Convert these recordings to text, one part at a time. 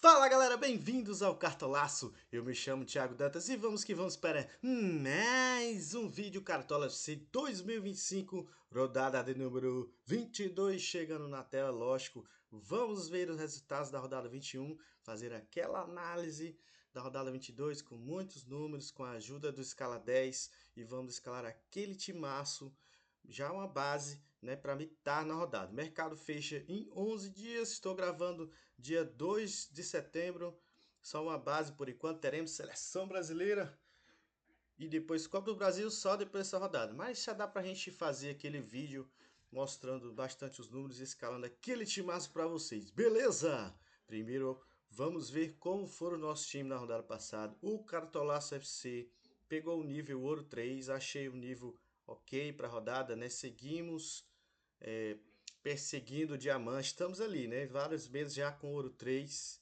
Fala galera, bem-vindos ao Cartolaço. Eu me chamo Thiago Dantas e vamos que vamos para mais um vídeo Cartola FC 2025, rodada de número 22 chegando na tela, lógico. Vamos ver os resultados da rodada 21, fazer aquela análise da rodada 22 com muitos números, com a ajuda do Escala 10 e vamos escalar aquele timaço, já uma base, né, para me estar na rodada. O mercado fecha em 11 dias, estou gravando dia 2 de setembro, só uma base por enquanto, teremos seleção brasileira e depois Copa do Brasil só depois dessa rodada. Mas já dá pra gente fazer aquele vídeo mostrando bastante os números e escalando aquele timaço para vocês, beleza? Primeiro vamos ver como foi o nosso time na rodada passada. O Cartolaço FC pegou o nível Ouro 3, achei o nível ok para a rodada, né? Seguimos perseguindo o diamante, estamos ali, né? Vários meses já com Ouro 3.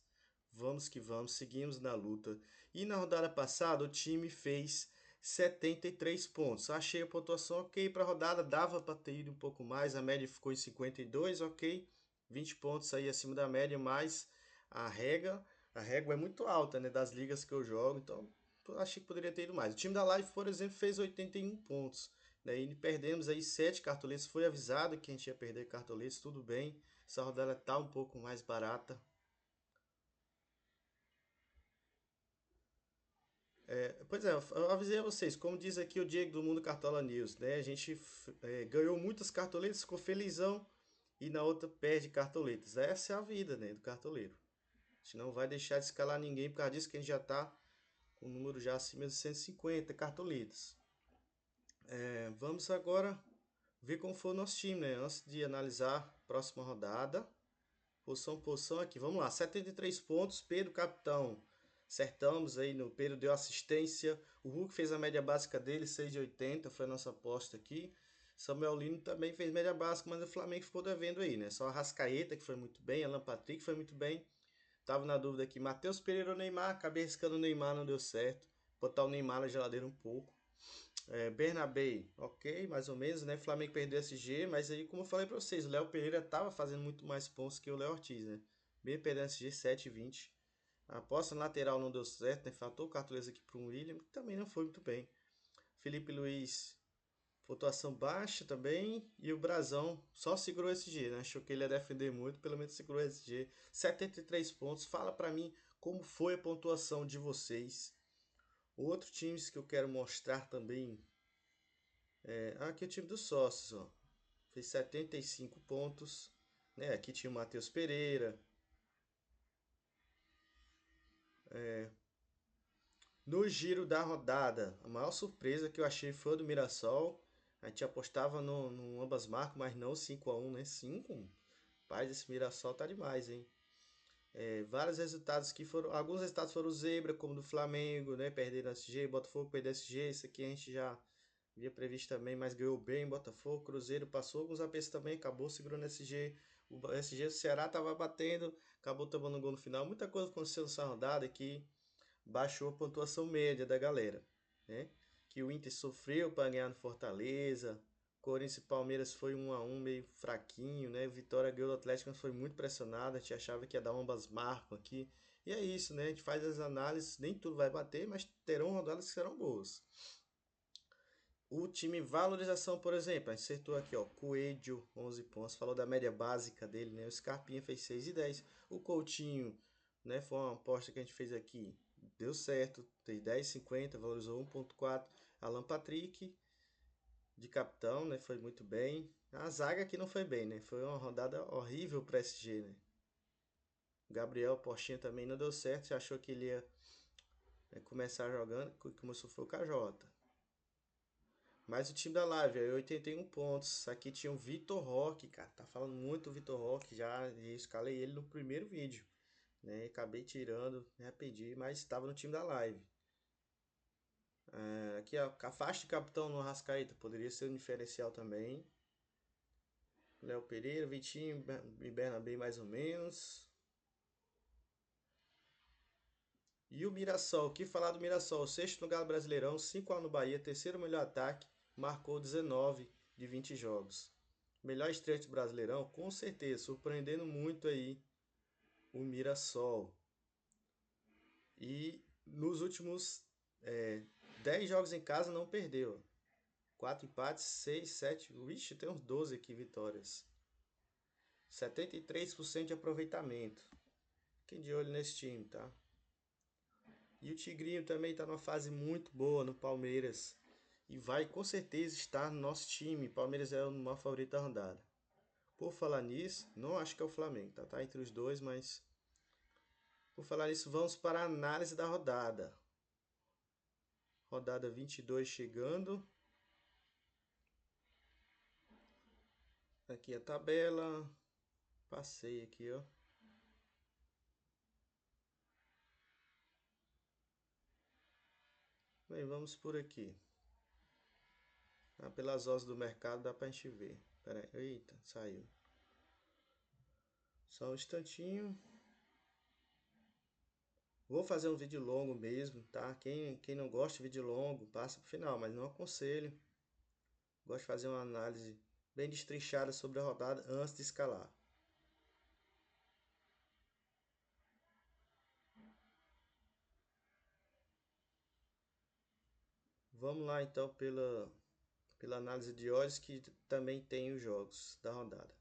Vamos que vamos, seguimos na luta. E na rodada passada o time fez 73 pontos. Achei a pontuação ok para a rodada, dava para ter ido um pouco mais, a média ficou em 52, ok. 20 pontos aí acima da média, mas a régua é muito alta, né, das ligas que eu jogo, então achei que poderia ter ido mais. O time da Live, por exemplo, fez 81 pontos. Daí perdemos aí 7 cartoletes, foi avisado que a gente ia perder cartoletes, tudo bem. Essa rodada tá um pouco mais barata. Pois é, eu avisei a vocês, como diz aqui o Diego do Mundo Cartola News, né? A gente ganhou muitas cartoletas, ficou felizão e na outra perde cartoletas. Essa é a vida, né, do cartoleiro. A gente não vai deixar de escalar ninguém por causa disso que a gente já tá com um número já acima de 150 cartoletas. Vamos agora ver como foi o nosso time, né? Antes de analisar a próxima rodada. Posição por posição aqui. Vamos lá, 73 pontos. Pedro, capitão. Acertamos aí no Pedro, deu assistência. O Hulk fez a média básica dele, 6,80. Foi a nossa aposta aqui. Samuel Lino também fez média básica, mas o Flamengo ficou devendo aí, né? Só a Rascaeta, que foi muito bem. Alan Patrick foi muito bem. Tava na dúvida aqui. Matheus Pereira ou Neymar. Acabei riscando o Neymar, não deu certo. Botar o Neymar na geladeira um pouco. Bernabé, ok, mais ou menos, né? Flamengo perdeu SG, mas aí, como eu falei pra vocês, o Léo Pereira tava fazendo muito mais pontos que o Léo Ortiz, né? Bem perdendo SG 7,20. A aposta na lateral não deu certo, né? Faltou o cartolês aqui pro William, que também não foi muito bem. Felipe Luiz, pontuação baixa também. E o Brazão só segurou SG, né? Achou que ele ia defender muito, pelo menos segurou SG. 73 pontos. Fala pra mim como foi a pontuação de vocês. Outros times que eu quero mostrar também. Aqui é o time dos sócios, ó. Fez 75 pontos. Né? Aqui tinha o Matheus Pereira. No giro da rodada, a maior surpresa que eu achei foi a do Mirassol. A gente apostava no ambas marcas, mas não 5-1, né? 5-1. Paz, esse Mirassol tá demais, hein? Vários resultados que foram. Alguns resultados foram zebra, como do Flamengo, né? Perderam SG, Botafogo perdeu SG. Isso aqui a gente já havia previsto também, mas ganhou bem. Botafogo, Cruzeiro passou alguns apertos também, acabou segurando SG. O SG do Ceará tava batendo, acabou tomando um gol no final. Muita coisa aconteceu nessa rodada que baixou a pontuação média da galera, né? Que o Inter sofreu para ganhar no Fortaleza. Corinthians e Palmeiras foi 1-1 meio fraquinho, né? Vitória ganhou do Atlético, mas foi muito pressionado. A gente achava que ia dar ambas marcas aqui. E é isso, né? A gente faz as análises, nem tudo vai bater, mas terão rodadas que serão boas. O time valorização, por exemplo, acertou aqui, ó, Coelho, 11 pontos, falou da média básica dele, né? O Scarpinha fez 6,10. O Coutinho, né, foi uma aposta que a gente fez aqui, deu certo, tem 10,50, valorizou 1,4. Alan Patrick, de capitão, né, foi muito bem. A zaga aqui não foi bem, né? Foi uma rodada horrível para SG, né? Gabriel Porchinha também não deu certo, você achou que ele ia começar jogando, começou foi o KJ. Mas o time da Live, aí 81 pontos. Aqui tinha o Vitor Roque, cara. Tá falando muito do Vitor Roque já. E escalei ele no primeiro vídeo. Né? Acabei tirando, me arrependi, mas estava no time da Live. Aqui a faixa de capitão no Rascaeta poderia ser um diferencial também. Léo Pereira, Vitinho e Bernabé mais ou menos. E o Mirassol, o que falar do Mirassol? Sexto lugar do Brasileirão, 5-1 no Bahia, terceiro melhor ataque, marcou 19 de 20 jogos. Melhor estreia do Brasileirão, com certeza, surpreendendo muito aí o Mirassol. E nos últimos 10 jogos em casa não perdeu. 4 empates, 6, 7. Vixe, tem uns 12 aqui vitórias. 73% de aproveitamento. Fiquem de olho nesse time, tá? E o Tigrinho também está numa fase muito boa no Palmeiras. E vai com certeza estar no nosso time. Palmeiras é o maior favorito da rodada. Por falar nisso, não acho que é o Flamengo, tá? Tá entre os dois, mas. Por falar nisso, vamos para a análise da rodada. Rodada 22 chegando. Aqui a tabela. Passei aqui, ó. Bem, vamos por aqui. Pelas horas do mercado dá pra gente ver. Pera aí. Eita, saiu. Só um instantinho. Vou fazer um vídeo longo mesmo, tá? Quem não gosta de vídeo longo, passa pro final, mas não aconselho. Gosto de fazer uma análise bem destrinchada sobre a rodada antes de escalar. Vamos lá então pela análise de odds que também tem os jogos da rodada.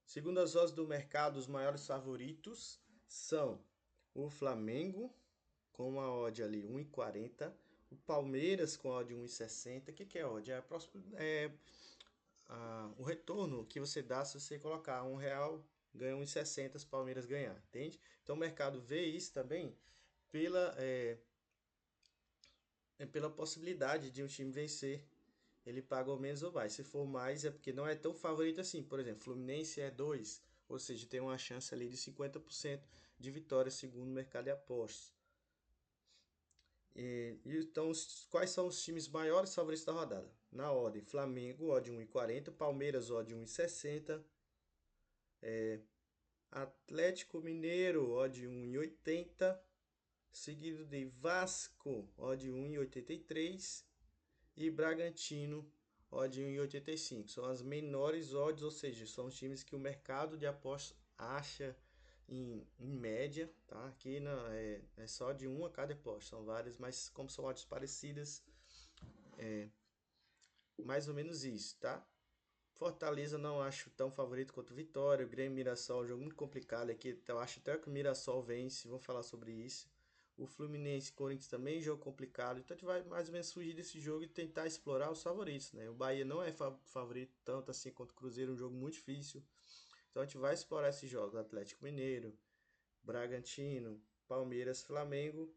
Segundo as odds do mercado, os maiores favoritos são o Flamengo, com uma odd ali 1,40, o Palmeiras com a odd 1,60. O que é odd? O retorno que você dá se você colocar R$1, ganha 1,60 se o Palmeiras ganhar, entende? Então o mercado vê isso também pela, pela possibilidade de um time vencer. Ele paga ou menos ou mais. Se for mais, é porque não é tão favorito assim. Por exemplo, Fluminense é 2, ou seja, tem uma chance ali de 50% de vitória, segundo o mercado de apostas. Então, quais são os times maiores favoritos da rodada? Na ordem, Flamengo, odd 1,40, Palmeiras, odd 1,60, Atlético Mineiro, odd 1,80, seguido de Vasco, odd 1,83 e Bragantino, odd 1,85. São as menores odds, ou seja, são os times que o mercado de apostas acha em média, tá? Aqui é só de 1 a cada aposta, são várias, mas como são odds parecidas, mais ou menos isso, tá? Fortaleza não acho tão favorito quanto Vitória. O Grêmio e Mirassol é um jogo muito complicado aqui. Então acho até que o Mirassol vence. Vamos falar sobre isso. O Fluminense e Corinthians também é jogo complicado. Então a gente vai mais ou menos fugir desse jogo e tentar explorar os favoritos, né? O Bahia não é favorito tanto assim quanto o Cruzeiro, um jogo muito difícil. Então a gente vai explorar esses jogos. Atlético Mineiro, Bragantino, Palmeiras, Flamengo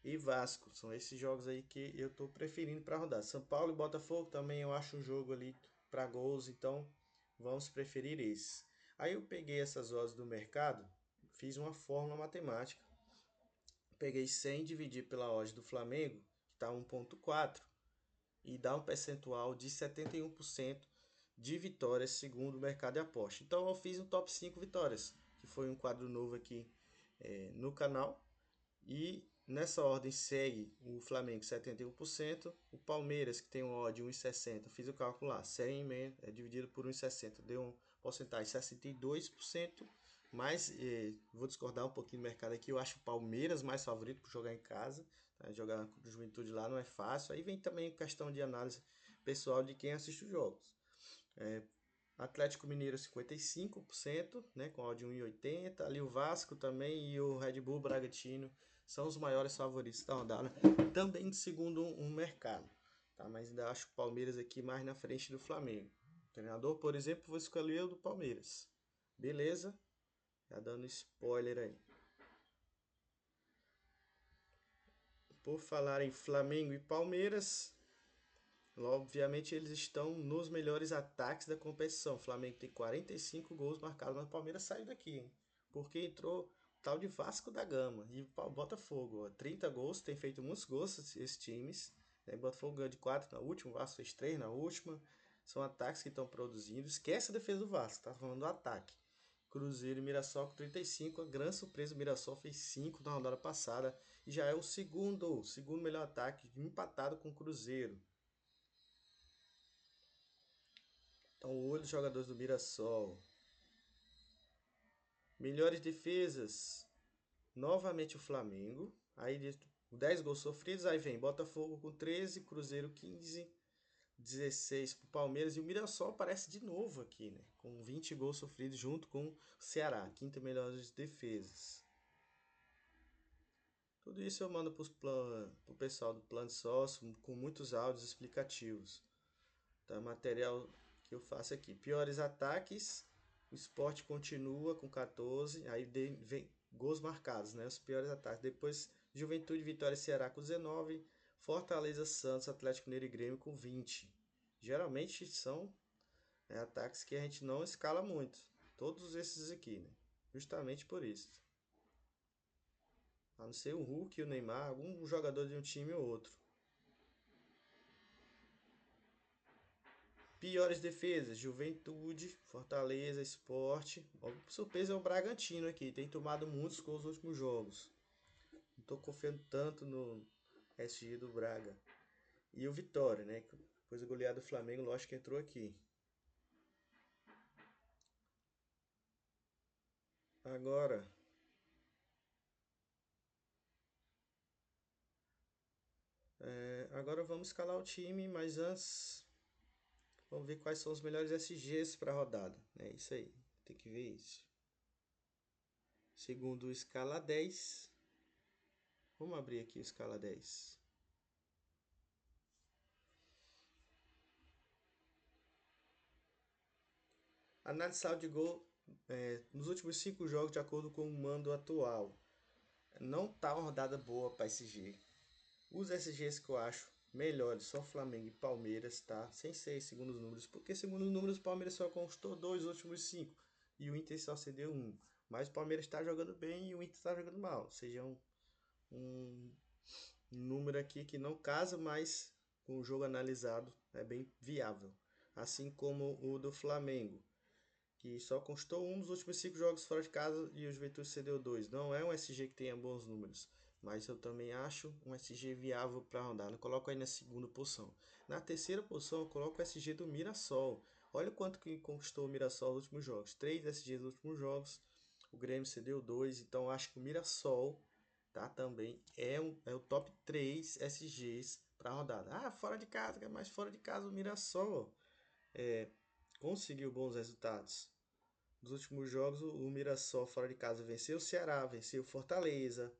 e Vasco. São esses jogos aí que eu estou preferindo para rodar. São Paulo e Botafogo também eu acho um jogo ali para gols, então vamos preferir esse. Aí eu peguei essas odds do mercado, fiz uma fórmula matemática. Peguei 100 dividir pela odd do Flamengo, que está 1,4, e dá um percentual de 71% de vitórias segundo o mercado de aposta. Então eu fiz um top 5 vitórias, que foi um quadro novo aqui no canal. E nessa ordem segue o Flamengo 71%, o Palmeiras que tem um odd 1,60, fiz o cálculo lá, 100 dividido por 1,60, deu um porcentagem 62%, mas vou discordar um pouquinho do mercado aqui, eu acho o Palmeiras mais favorito para jogar em casa, tá? Jogar com a Juventude lá não é fácil, aí vem também questão de análise pessoal de quem assiste os jogos. Atlético Mineiro 55%, né, com odd 1,80. Ali o Vasco também e o Red Bull Bragantino são os maiores favoritos da rodada, também segundo um mercado. Tá? Mas ainda acho o Palmeiras aqui mais na frente do Flamengo. O treinador, por exemplo, vou escolher o do Palmeiras. Beleza? Já dando spoiler aí. Por falar em Flamengo e Palmeiras, obviamente eles estão nos melhores ataques da competição. O Flamengo tem 45 gols marcados, mas o Palmeiras saiu daqui, hein? Porque entrou o tal de Vasco da Gama e o Botafogo. 30 gols, tem feito muitos gols esses times. O Botafogo ganhou de 4 na última, o Vasco fez 3 na última. São ataques que estão produzindo. Esquece a defesa do Vasco, tá falando do ataque. Cruzeiro e Mirassol com 35. A grande surpresa, o Mirassol fez 5 na rodada passada. E já é o segundo melhor ataque, empatado com o Cruzeiro. Então, o olho dos jogadores do Mirassol. Melhores defesas, novamente o Flamengo. Aí 10 gols sofridos, aí vem Botafogo com 13, Cruzeiro 15, 16 pro Palmeiras. E o Mirassol aparece de novo aqui, né? Com 20 gols sofridos junto com o Ceará, quinta melhores defesas. Tudo isso eu mando pro pessoal do Plano de Sócio com muitos áudios explicativos. Tá? Material que eu faço aqui. Piores ataques, o Sport continua com 14, aí vem gols marcados, né? Os piores ataques. Depois Juventude, Vitória e Ceará com 19, Fortaleza, Santos, Atlético Mineiro e Grêmio com 20. Geralmente são ataques que a gente não escala muito. Todos esses aqui, né? Justamente por isso. A não ser o Hulk e o Neymar, algum jogador de um time ou outro. Piores defesas, Juventude, Fortaleza, Sport. Surpresa é o Bragantino aqui, tem tomado muitos gols nos últimos jogos. Não estou confiando tanto no SG do Braga. E o Vitória, né? Depois a goleada do Flamengo, lógico que entrou aqui. Agora, agora vamos escalar o time, mas antes vamos ver quais são os melhores SGs para a rodada. É isso aí, tem que ver isso. Segundo o Escala 10, vamos abrir aqui o Escala 10. Análise de saldo de gol nos últimos 5 jogos de acordo com o mando atual. Não tá uma rodada boa para SG. Os SGs que eu acho melhores são Flamengo e Palmeiras, tá? Sem ser segundo os números, porque segundo os números o Palmeiras só conquistou 2 nos últimos 5 e o Inter só cedeu 1. Mas o Palmeiras está jogando bem e o Inter está jogando mal. Ou seja, um número aqui que não casa, mas com o jogo analisado é bem viável. Assim como o do Flamengo, que só constou um dos últimos 5 jogos fora de casa e o Juventude cedeu 2. Não é um SG que tenha bons números, mas eu também acho um SG viável para rodar. Eu coloco aí na segunda posição. Na terceira posição eu coloco o SG do Mirassol. Olha o quanto que conquistou o Mirassol nos últimos jogos. 3 SGs nos últimos jogos. O Grêmio cedeu 2, então acho que o Mirassol tá, também é o top 3 SGs para rodada. Ah, fora de casa, mas fora de casa o Mirassol conseguiu bons resultados. Nos últimos jogos, o Mirassol fora de casa venceu o Ceará, venceu o Fortaleza,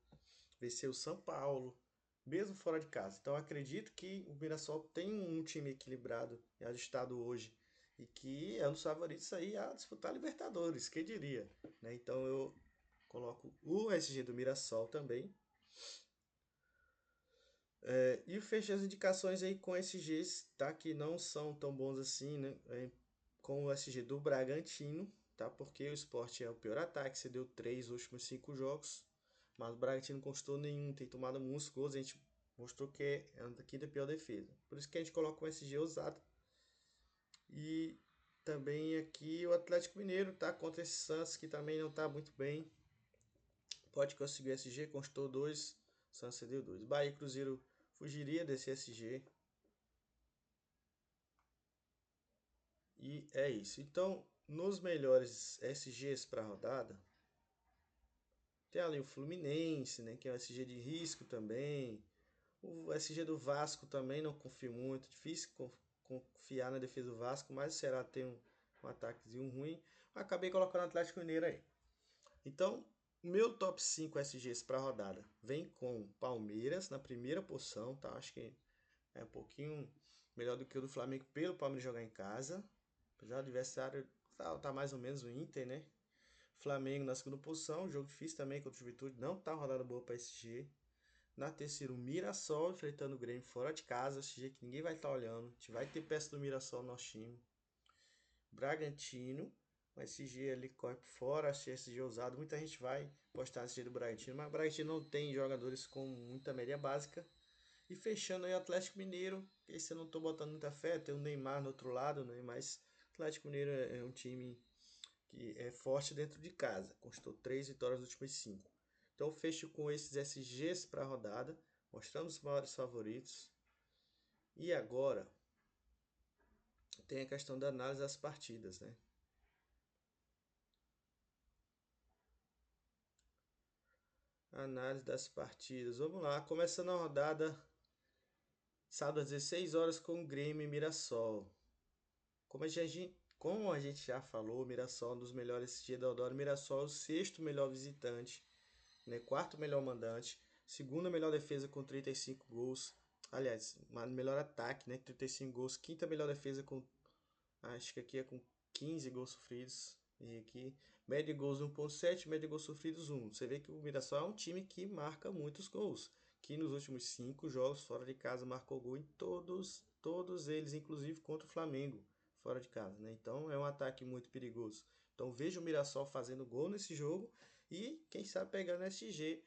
venceu o São Paulo, mesmo fora de casa. Então acredito que o Mirassol tem um time equilibrado e ajustado hoje e que é um dos favoritos aí a disputar a Libertadores, quem diria, né? Então eu coloco o SG do Mirassol também. E eu fecho as indicações aí com SGs, tá? Que não são tão bons assim, né? Com o SG do Bragantino, tá? Porque o Sport é o pior ataque, você deu 3 nos últimos 5 jogos, mas o Bragantino não conquistou nenhum, tem tomado muitos gols, a gente mostrou que é a quinta pior defesa. Por isso que a gente coloca um SG ousado. E também aqui o Atlético Mineiro, tá? Contra esse Santos, que também não tá muito bem. Pode conseguir o SG, conquistou 2, Santos cedeu 2. Bahia e Cruzeiro fugiria desse SG. E é isso. Então, nos melhores SGs para a rodada, tem ali o Fluminense, né, que é um SG de risco também. O SG do Vasco também não confio muito. Difícil confiar na defesa do Vasco, mas o Ceará tem um ataquezinho ruim. Acabei colocando o Atlético Mineiro aí. Então, o meu top 5 SGs para a rodada vem com Palmeiras na primeira posição, tá? Acho que é um pouquinho melhor do que o do Flamengo pelo Palmeiras jogar em casa. Já o adversário tá mais ou menos o Inter, né? Flamengo na segunda posição, jogo difícil também contra o Juventude, não tá uma rodada boa para SG. Na terceira, o Mirassol enfrentando o Grêmio fora de casa, SG que ninguém vai estar olhando. A gente vai ter peça do Mirassol no nosso time. Bragantino, o SG ali corre por fora, achei SG ousado. Muita gente vai postar SG do Bragantino, mas o Bragantino não tem jogadores com muita média básica. E fechando aí o Atlético Mineiro, que esse eu não tô botando muita fé, tem o Neymar no outro lado, né? Mas o Atlético Mineiro é um time que é forte dentro de casa. Conquistou 3 vitórias nos últimos 5. Então eu fecho com esses SGs para a rodada. Mostramos os maiores favoritos. E agora tem a questão da análise das partidas, né? Análise das partidas. Vamos lá, começando a rodada sábado às 16 horas com Grêmio e Mirassol. Como a gente já falou, o Mirassol é um dos melhores de Deodoro. Mirassol é o sexto melhor visitante, né? Quarto melhor mandante, segunda melhor defesa com 35 gols. Aliás, melhor ataque, né? 35 gols. Quinta melhor defesa com, acho que aqui é com 15 gols sofridos. E aqui, média de gols 1,7, média de gols sofridos 1. Você vê que o Mirassol é um time que marca muitos gols. Que nos últimos 5 jogos fora de casa marcou gol em todos eles, inclusive contra o Flamengo, fora de casa, né? Então é um ataque muito perigoso. Então vejo o Mirassol fazendo gol nesse jogo e quem sabe pegando SG.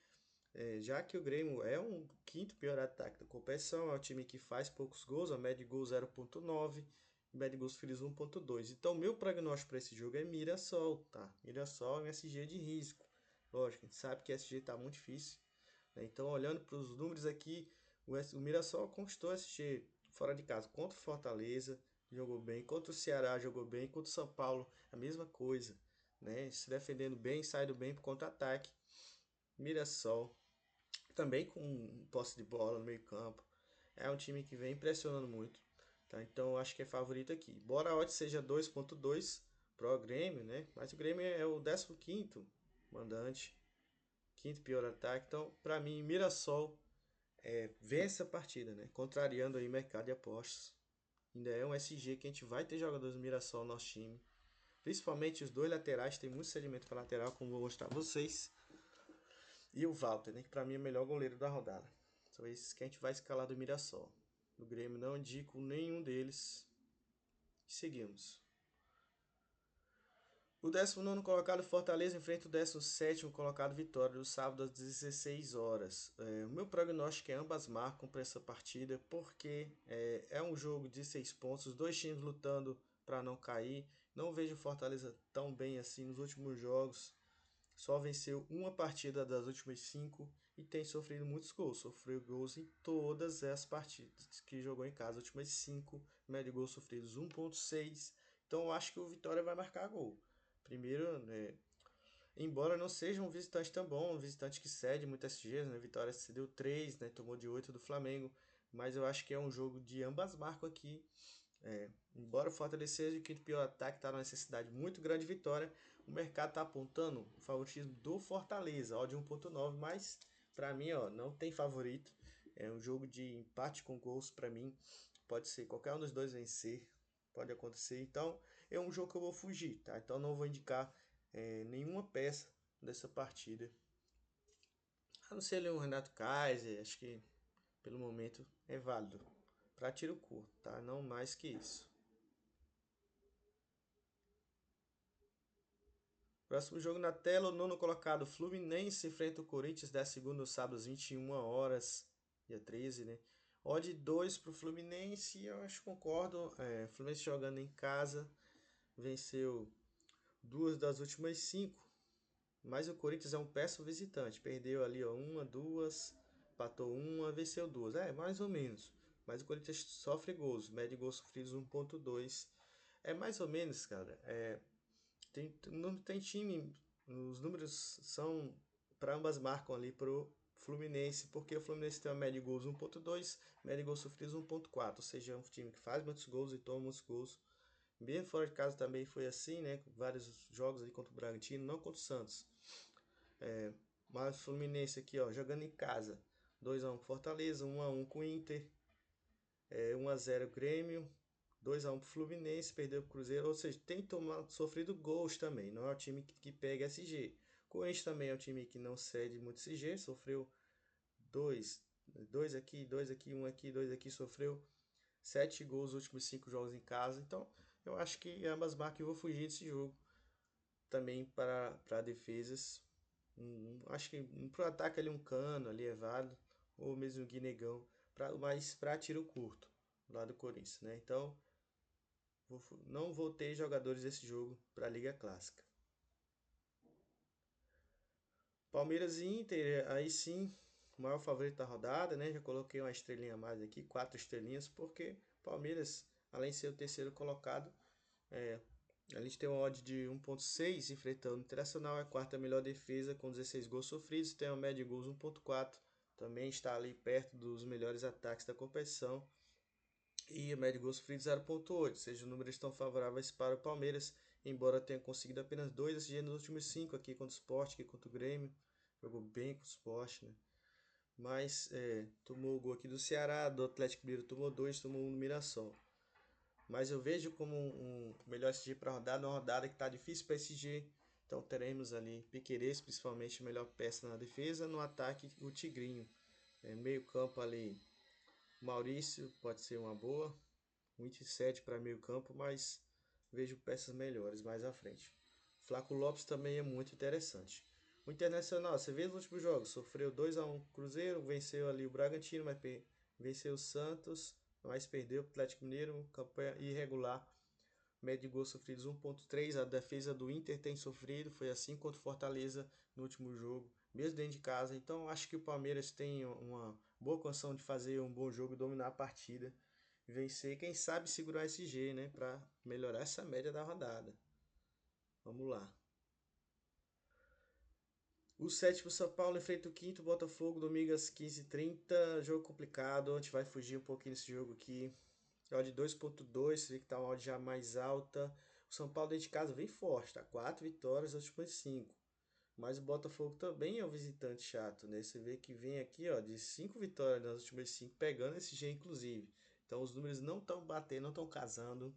Já que o Grêmio é um quinto pior ataque da competição, é um time que faz poucos gols, a média de gols 0,9, média de gols frios 1,2. Então, meu prognóstico para esse jogo é Mirassol, tá? Mirassol é um SG de risco. Lógico, a gente sabe que SG está muito difícil, né? Então, olhando para os números aqui, o Mirassol conquistou SG fora de casa contra o Fortaleza, jogou bem, contra o Ceará jogou bem, contra o São Paulo a mesma coisa, né? Se defendendo bem, saindo bem para contra-ataque. Mirassol também com posse de bola no meio campo. É um time que vem impressionando muito. Tá? Então eu acho que é favorito aqui. Embora a odd seja 2,2 pro Grêmio, né? Mas o Grêmio é o 15º mandante, quinto pior ataque. Então, para mim, Mirassol vence a partida, né? Contrariando aí o mercado de apostas. Ainda é um SG que a gente vai ter jogadores do Mirassol no nosso time. Principalmente os dois laterais, tem muito sedimento para lateral, como vou mostrar pra vocês. E o Walter, né, que para mim é o melhor goleiro da rodada. São esses que a gente vai escalar do Mirassol. No Grêmio não indico nenhum deles. Seguimos. O 19º colocado Fortaleza enfrenta o 17º colocado Vitória no sábado às 16 horas. O meu prognóstico é ambas marcam para essa partida porque é um jogo de 6 pontos, os dois times lutando para não cair. Não vejo o Fortaleza tão bem assim nos últimos jogos. Só venceu uma partida das últimas 5 e tem sofrido muitos gols. Sofreu gols em todas as partidas que jogou em casa, as últimas 5, média de gols sofridos 1,6. Então eu acho que o Vitória vai marcar gol. Primeiro, né, embora não seja um visitante tão bom, um visitante que cede muitas SGs, né? Vitória cedeu 3, né? Tomou de 8 do Flamengo. Mas eu acho que é um jogo de ambas marcas aqui. Embora o Fortaleza seja o quinto pior ataque, está numa necessidade muito grande de vitória, o mercado está apontando o favoritismo do Fortaleza, ó, de 1,9, mas para mim, ó, não tem favorito. É um jogo de empate com gols para mim. Pode ser qualquer um dos dois vencer, pode acontecer. Então, é um jogo que eu vou fugir, tá? Então, não vou indicar nenhuma peça dessa partida. A não ser ali um Renato Kaiser, acho que pelo momento é válido para tiro curto, tá? Não mais que isso. Próximo jogo na tela, o nono colocado Fluminense enfrenta o Corinthians, 10º no sábado às 21 horas, dia 13, né? Odd 2 para o Fluminense, eu acho que concordo. Fluminense jogando em casa, venceu duas das últimas 5, mas o Corinthians é um péssimo visitante. Perdeu ali ó, uma, duas, empatou uma, venceu duas. Mais ou menos. Mas o Corinthians sofre gols, média de gols sofridos 1,2. É mais ou menos, cara. Não tem time, os números são para ambas marcam ali pro Fluminense, porque o Fluminense tem uma média de gols 1,2, média de gols sofridos 1,4, ou seja, é um time que faz muitos gols e toma muitos gols. Mesmo fora de casa também foi assim, né? Vários jogos ali contra o Bragantino, não contra o Santos. Mas o Fluminense aqui, ó, jogando em casa, 2-1 com Fortaleza, 1-1 com o Inter, 1-0 Grêmio, 2-1 pro Fluminense, perdeu pro Cruzeiro, ou seja, tem sofrido gols também, não é um time que pega SG. Corinthians também é um time que não cede muito SG, sofreu dois aqui, um aqui, dois aqui, sofreu 7 gols nos últimos 5 jogos em casa, então eu acho que ambas marcas eu vou fugir desse jogo também para defesas. Acho que pro ataque ali um Cano ali é válido, ou mesmo o Guinegão, mas para tiro curto, lá do Corinthians, né? Então não vou ter jogadores desse jogo para a Liga Clássica. Palmeiras e Inter, aí sim, o maior favorito da rodada, né? Já coloquei uma estrelinha a mais aqui, 4 estrelinhas, porque Palmeiras, além de ser o terceiro colocado, é, A gente tem uma odd de 1.6 enfrentando o Internacional, é a quarta melhor defesa com 16 gols sofridos, tem uma média de gols 1.4, também está ali perto dos melhores ataques da competição. E a média de gols sofridos 0.8, ou seja, os números estão favoráveis para o Palmeiras, embora tenha conseguido apenas 2 SG nos últimos 5 aqui contra o Sport, aqui contra o Grêmio, jogou bem com o Sport, né? Mas tomou o gol aqui do Ceará, do Atlético Mineiro tomou 2, tomou 1 no Mirassol. Mas eu vejo como um melhor SG para a rodada, uma rodada que está difícil para SG. Então teremos ali Piquerez, principalmente a melhor peça na defesa, no ataque o Tigrinho. Meio campo ali, Maurício pode ser uma boa, 27 para meio campo, mas vejo peças melhores mais à frente. Flaco Lopes também é muito interessante. O Internacional, você vê nos últimos jogos, sofreu 2-1 Cruzeiro, venceu ali o Bragantino, mas venceu o Santos, mas perdeu o Atlético Mineiro, campanha irregular. Média de gols sofridos 1.3, a defesa do Inter tem sofrido, foi assim contra o Fortaleza no último jogo, mesmo dentro de casa. Então acho que o Palmeiras tem uma boa condição de fazer um bom jogo, dominar a partida, vencer, quem sabe segurar esse G, né, para melhorar essa média da rodada. Vamos lá. O sétimo São Paulo enfrenta o quinto Botafogo, domingo às 15h30. Jogo complicado, a gente vai fugir um pouquinho desse jogo aqui. Odd 2.2, você vê que tá uma odd já mais alta. O São Paulo dentro de casa vem forte, tá? 4 vitórias nas últimas 5. Mas o Botafogo também é um visitante chato, né? Você vê que vem aqui, ó, de 5 vitórias nas últimas 5, pegando esse G inclusive. Então os números não estão batendo, não estão casando.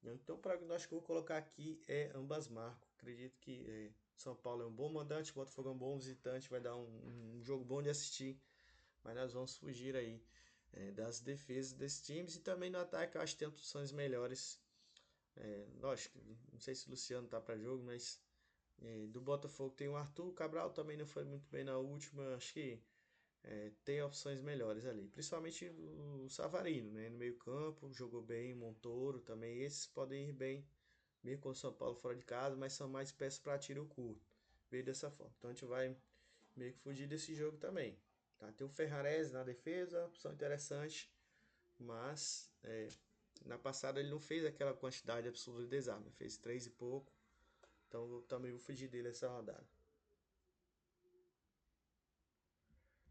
Então o prognóstico que eu vou colocar aqui é ambas marcas. Acredito que São Paulo é um bom mandante, Botafogo é um bom visitante, vai dar um jogo bom de assistir. Mas nós vamos fugir aí das defesas desses times e também no ataque eu acho que tem opções melhores. Lógico, não sei se o Luciano tá para jogo, mas do Botafogo tem o Arthur, o Cabral também não foi muito bem na última, acho que tem opções melhores ali, principalmente o Savarino, né, no meio campo, jogou bem, Montoro também, esses podem ir bem, mesmo com o São Paulo fora de casa, mas são mais peças para tiro curto, veio dessa forma, então a gente vai meio que fugir desse jogo também. Tá? Tem o Ferrarese na defesa, opção interessante, mas na passada ele não fez aquela quantidade absurda de desarme, fez 3 e pouco, então eu também vou fugir dele essa rodada.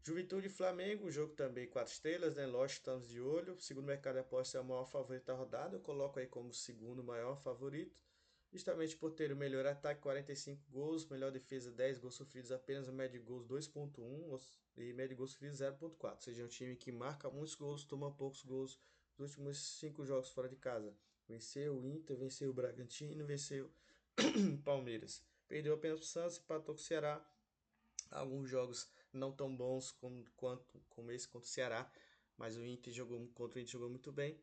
Juventude e Flamengo, o jogo também 4 estrelas, né? Lógico, estamos de olho. Segundo o mercado de apostas, é o maior favorito da rodada. Eu coloco aí como segundo maior favorito. Justamente por ter o melhor ataque, 45 gols, melhor defesa, 10 gols sofridos, apenas a média de gols 2.1 e média de gols sofridos 0.4. Ou seja, é um time que marca muitos gols, toma poucos gols nos últimos 5 jogos fora de casa. Venceu o Inter, venceu o Bragantino, venceu o Palmeiras. Perdeu apenas o Santos, empatou com o Ceará. Alguns jogos não tão bons como esse contra o Ceará, mas o Inter jogou contra o Inter jogou muito bem.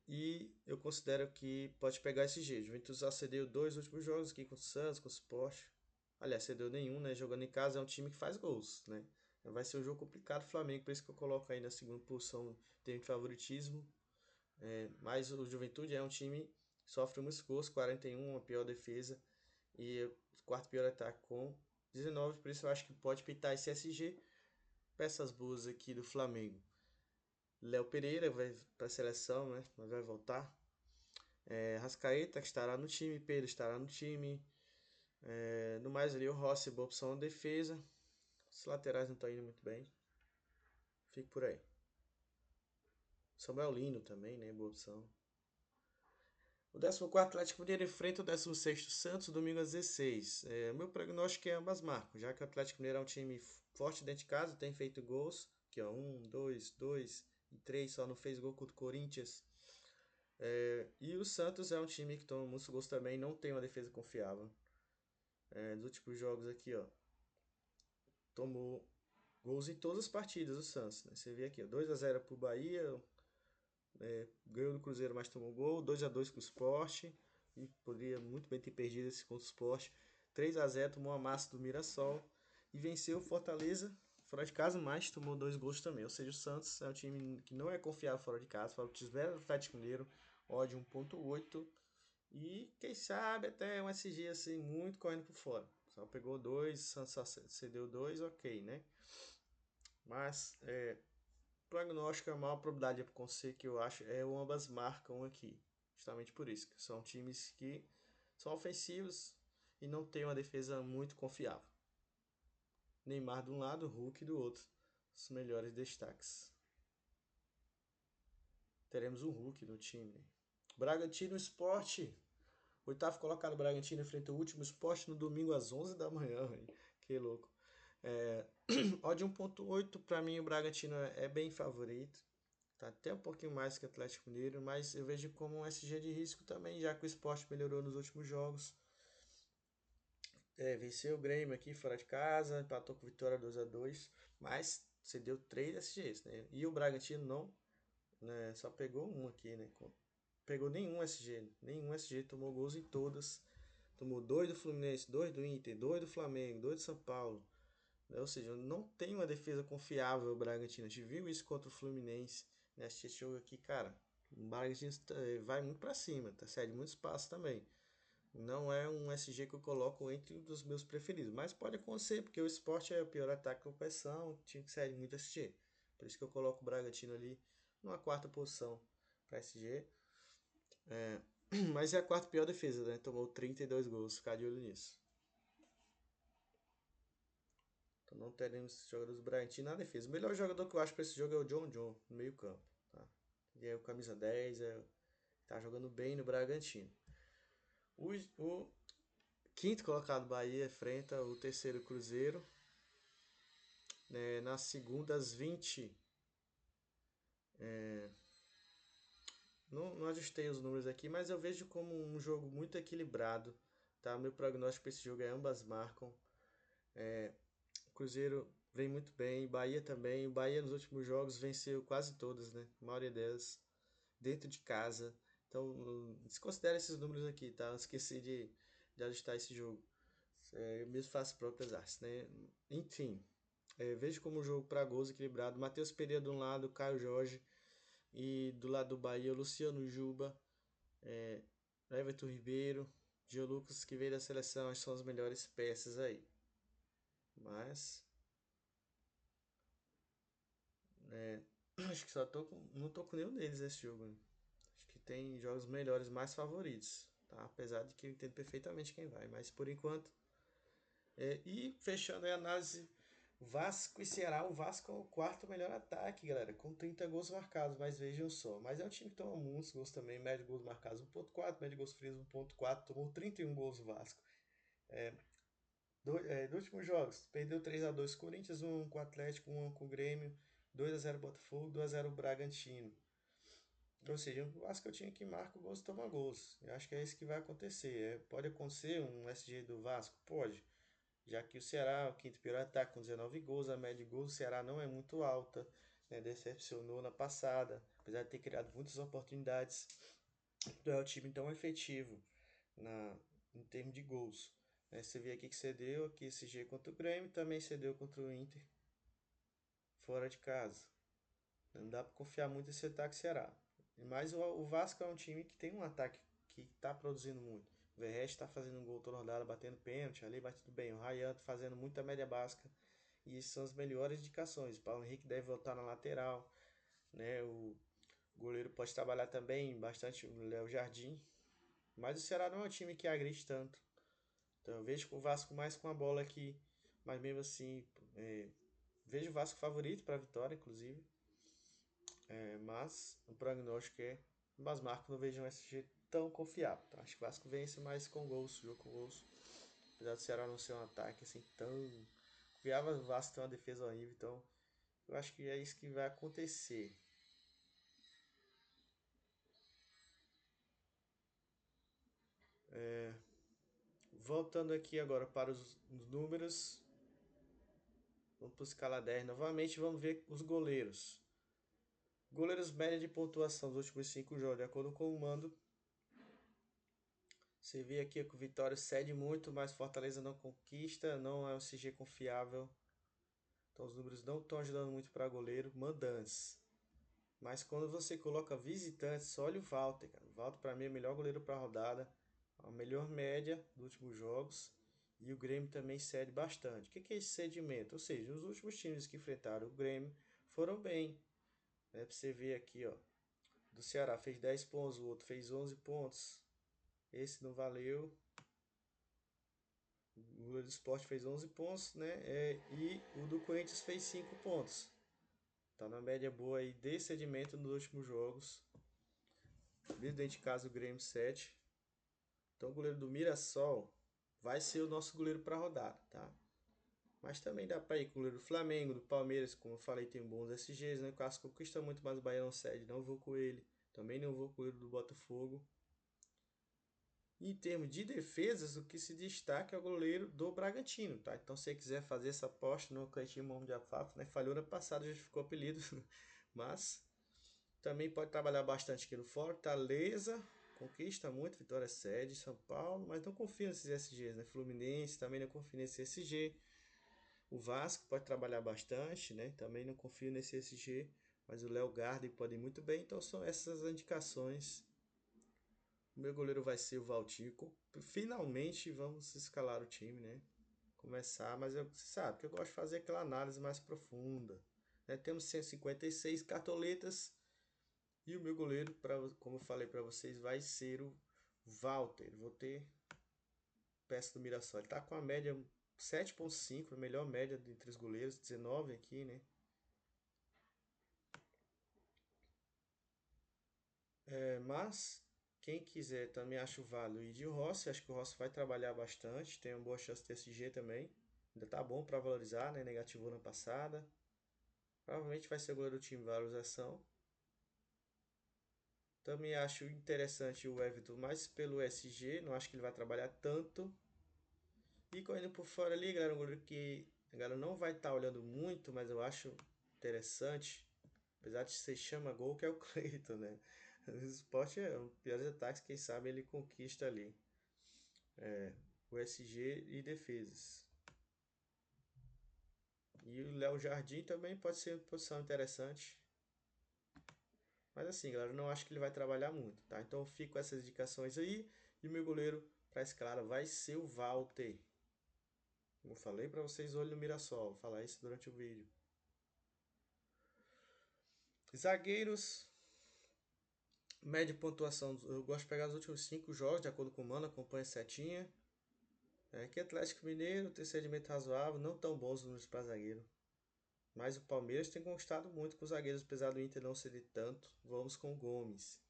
E eu considero que pode pegar esse G. Juventus já cedeu 2 últimos jogos aqui contra o Santos, com o Sport. Aliás, cedeu nenhum, né? Jogando em casa é um time que faz gols, né? Vai ser um jogo complicado o Flamengo, por isso que eu coloco aí na segunda posição em termos de favoritismo. Mas o Juventude é um time que sofre muitos gols, 41, a pior defesa e o quarto pior ataque com 19, por isso eu acho que pode pintar esse SG. Peças boas aqui do Flamengo. Léo Pereira vai para a seleção, né? Mas vai voltar. Rascaeta que estará no time, Pedro estará no time. No mais ali o Rossi, boa opção de defesa. Os laterais não estão indo muito bem. Fique por aí. Samuel Lino também, né? Boa opção. O 14º Atlético Mineiro enfrenta o 16º Santos, domingo às 16. Meu prognóstico é ambas marcas, já que o Atlético Mineiro é um time forte dentro de casa, tem feito gols, que ó, 1, 2, 2 e 3, só não fez gol contra o Corinthians. E o Santos é um time que toma muitos gols também, não tem uma defesa confiável. Nos últimos jogos aqui, ó, tomou gols em todas as partidas o Santos, né? Você vê aqui, ó, 2-0 pro Bahia, ganhou do Cruzeiro, mas tomou gol. 2-2 com o Sport. E poderia muito bem ter perdido esse contra o Sport. 3-0, tomou a massa do Mirassol. E venceu o Fortaleza fora de casa, mas tomou 2 gols também. Ou seja, o Santos é um time que não é confiável fora de casa. Fora o do Atlético Mineiro, odd 1.8. E quem sabe até um SG assim, muito correndo por fora. Só pegou 2, Santos só cedeu 2, ok, né? Mas prognóstico, a maior probabilidade de acontecer que eu acho é o ambas marcam aqui. Justamente por isso, que são times que são ofensivos e não tem uma defesa muito confiável. Neymar de um lado, Hulk do outro, os melhores destaques. Teremos um Hulk no time. Bragantino Sport. Oitavo colocado Bragantino enfrenta o último Sport no domingo às 11 da manhã. Véio. Que louco. Odd 1.8, para mim o Bragantino é bem favorito. Tá até um pouquinho mais que o Atlético Mineiro, mas eu vejo como um SG de risco também, já que o Sport melhorou nos últimos jogos. Venceu o Grêmio aqui fora de casa, empatou com Vitória 2-2, mas cedeu 3 SGs, né? E o Bragantino não, né, só pegou um aqui, né? Pegou nenhum SG, tomou gols em todas. Tomou 2 do Fluminense, 2 do Inter, 2 do Flamengo, 2 do São Paulo. Né? Ou seja, não tem uma defesa confiável o Bragantino. A gente viu isso contra o Fluminense. Né? Esse jogo aqui, cara, o Bragantino vai muito para cima, tá? Cede muito espaço também. Não é um SG que eu coloco entre os meus preferidos. Mas pode acontecer, porque o Sport é o pior ataque da competição. Tinha que cede muito SG. Por isso que eu coloco o Bragantino ali numa quarta posição para SG. Mas é a quarta pior defesa, né? Tomou 32 gols. Ficar de olho nisso. Então não teremos jogadores do Bragantino na defesa. O melhor jogador que eu acho para esse jogo é o John John, no meio campo. Tá? Ele é o camisa 10, tá jogando bem no Bragantino. O quinto colocado Bahia enfrenta o terceiro Cruzeiro. Né, nas segundas 20. Não ajustei os números aqui, mas eu vejo como um jogo muito equilibrado. Tá? Meu prognóstico para esse jogo é ambas marcam. O Cruzeiro vem muito bem, Bahia também. O Bahia nos últimos jogos venceu quase todas, né? A maioria delas dentro de casa. Então, desconsidere esses números aqui, tá? Eu esqueci de ajustar esse jogo. Eu mesmo faço próprias artes, né? Enfim, vejo como um jogo para gols equilibrado. Matheus Pereira de um lado, Caio Jorge. E do lado do Bahia, Luciano Juba, Everton Ribeiro, Gio Lucas, que veio da seleção, acho que são as melhores peças aí. Mas acho que não tô com nenhum deles nesse jogo. Né? Acho que tem jogos melhores, mais favoritos. Tá? Apesar de que eu entendo perfeitamente quem vai. Mas por enquanto. E fechando a análise, Vasco e Ceará. O Vasco é o quarto melhor ataque, galera. Com 30 gols marcados, mas vejam só. Mas é um time que toma muitos gols também. Médio gols marcados 1.4, médio gols frios 1.4. Tomou 31 gols o Vasco. Dos últimos jogos, perdeu 3-2 Corinthians, 1 com o Atlético, 1 com o Grêmio, 2-0 Botafogo, 2-0 Bragantino. Ou seja, o Vasco é o time que marca gols e toma gols. Eu acho que é isso que vai acontecer. Pode acontecer um SG do Vasco? Pode. Já que o Ceará é o quinto pior ataque com 19 gols, a média de gols do Ceará não é muito alta. Né? Decepcionou na passada, apesar de ter criado muitas oportunidades. Não é o time tão efetivo em termos de gols. Você vê aqui que cedeu aqui esse G contra o Grêmio, também cedeu contra o Inter, fora de casa. Não dá para confiar muito nesse ataque Ceará. Mas o Vasco é um time que tem um ataque que está produzindo muito. O Verratti está fazendo um gol toda rodada, batendo pênalti, ali vai tudo bem. O Ryan tá fazendo muita média básica. E essas são as melhores indicações. O Paulo Henrique deve voltar na lateral. Né? O goleiro pode trabalhar também bastante o Léo Jardim. Mas o Ceará não é um time que agride tanto. Então eu vejo o Vasco mais com a bola aqui. Mas mesmo assim, vejo o Vasco favorito para a vitória, inclusive. Mas o prognóstico é. Mas Marco não vejo um SG tão confiável. Tá? Acho que o Vasco vence mais com gols, jogo com gols. Apesar do Ceará não ser um ataque assim tão. Confiável, o Vasco tem uma defesa horrível. Então eu acho que é isso que vai acontecer. Voltando aqui agora para os números. Vamos para o escala 10 novamente. Vamos ver os goleiros. Goleiros média de pontuação dos últimos 5 jogos, de acordo com o mando. Você vê aqui que o Vitória cede muito, mas Fortaleza não conquista, não é um CG confiável. Então os números não estão ajudando muito para goleiro. Mandantes. Mas quando você coloca visitantes, olha o Walter. Cara. O Walter para mim é o melhor goleiro para a rodada. A melhor média dos últimos jogos. E o Grêmio também cede bastante. O que é esse cedimento? Ou seja, os últimos times que enfrentaram o Grêmio foram bem. Para você ver aqui, ó. Do Ceará fez 10 pontos, o outro fez 11 pontos. Esse não valeu. O goleiro do Sport fez 11 pontos, né? E o do Corinthians fez 5 pontos. Tá na média boa aí de cedimento nos últimos jogos. Mesmo dentro de casa o Grêmio 7. Então o goleiro do Mirassol vai ser o nosso goleiro para rodar, tá? Mas também dá para ir com o goleiro do Flamengo, do Palmeiras, como eu falei, tem bons SGs, né? O Cássio conquista muito, mas o Bahia não cede, não vou com ele. Também não vou com o goleiro do Botafogo. Em termos de defesas, o que se destaca é o goleiro do Bragantino, tá? Então, se você quiser fazer essa aposta no Cleitinho Mão de Afaf, né? Falhou na passada, já ficou apelido. Mas também pode trabalhar bastante aqui no Fortaleza. Conquista muito, Vitória cede, São Paulo, mas não confio nesses SGs, né? Fluminense também não confio nesse SG. O Vasco pode trabalhar bastante, né? Também não confio nesse SG, mas o Léo Garden pode ir muito bem. Então são essas as indicações. O meu goleiro vai ser o Valtico. Finalmente vamos escalar o time, né? Começar, mas você sabe que eu gosto de fazer aquela análise mais profunda. Né? Temos 156 cartoletas e o meu goleiro, como eu falei para vocês, vai ser o Walter. Vou ter peça do Mirassol. Ele está com a média 7,5, a melhor média entre os goleiros, 19 aqui, né? Mas quem quiser também acho válido ir de Rossi. Acho que o Rossi vai trabalhar bastante. Tem uma boa chance de SG também. Ainda tá bom para valorizar, né? Negativou na passada. Provavelmente vai ser o goleiro do time valorização. Também acho interessante o Everton, mais pelo SG. Não acho que ele vai trabalhar tanto. E correndo por fora ali, galera, um goleiro que a galera não vai estar olhando muito, mas eu acho interessante. Apesar de ser chama gol, que é o Cleiton, né? O Sport é um pior ataques, quem sabe ele conquista ali. O SG e defesas. E o Léo Jardim também pode ser uma posição interessante. Mas assim, galera, não acho que ele vai trabalhar muito, tá? Então eu fico com essas indicações aí. E o meu goleiro para escalada vai ser o Walter. Como eu falei para vocês, olho no Mirassol. Vou falar isso durante o vídeo. Zagueiros, média pontuação. Eu gosto de pegar os últimos 5 jogos, de acordo com o mano, acompanha a setinha. Aqui Atlético Mineiro, tem rendimento razoável, não tão bons números para zagueiro. Mas o Palmeiras tem conquistado muito com os zagueiros, apesar do Inter não ceder tanto. Vamos com o Gomes.